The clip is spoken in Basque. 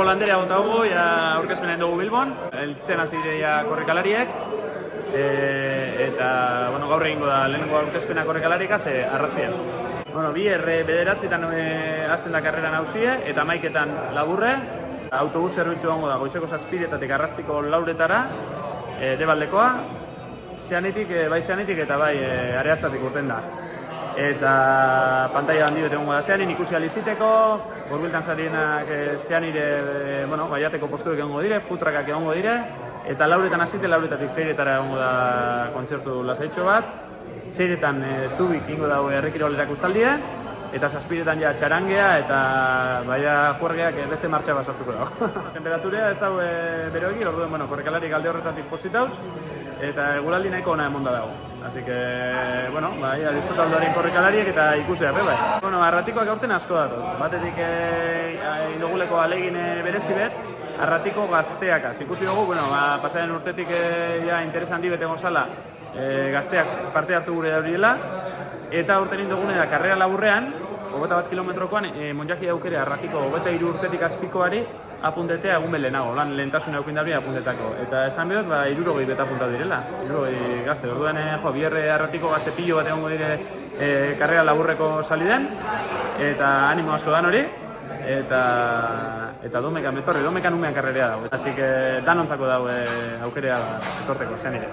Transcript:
bandera gotago, ja aurkezpenen dugu Bilbon, eltzen hasi dira korrikalariek, eta gaur egingo da lehenengo aurkezpena korrikalarikaz arrastien. Bi bederatzitan hasten da karrera nauzie, eta 11etan laburre, autobus zerbitzu egongo da goizeko 7:00 arrastiko 4:00 Debaldekoa, bai Zeanitik eta bai Areatzatik urten da. Eta pantaila handi bat egongo da Zeanin ikusi aliziteko, borbiltan zarienak Zeanire baiateko postuek egongo dire, futrakak egongo dire, eta 4:00 hasite, 4:00 6:00 egongo da kontzertu lasaitxo bat, 6:00 tubik ingo dago herrikirolera ustaldie, eta 7:00 ja txarangea eta baia juergeak beste martxa bat sartuko dago. Temperaturea ez dago beroegi, orduen korrikalari alde horretatik pozitauz, eta eguraldi nahiko ona emonda dago. Así que, disfrutaldoaren korrikalariek eta ikusi arte bai. Arratikoak aurten asko datoz. Batetik indoguleko alegin berezi bet, arratiko gazteakaz. Ikusi dugu, pasaren urtetik interesan dibete gozala, gazteak parte hartu gure dauriela, eta aurten indogune da karrera laburrean, 21 kilometrokoan, monjaki aukere arratiko 23 urtetik azpikoari apuntetea egun belenago, lehentasun eukin dauri apuntetako. Eta esan behot, 60 beta apuntatu direla, 60 gazte. Orduan, bierre arratiko gazte pilo bat egongo dire karrera laburreko saliden, eta animo asko dan hori, eta domekan betorri, domekan umean karrerea dago. Así que danontzako dago aukerea etorteko, zean ere.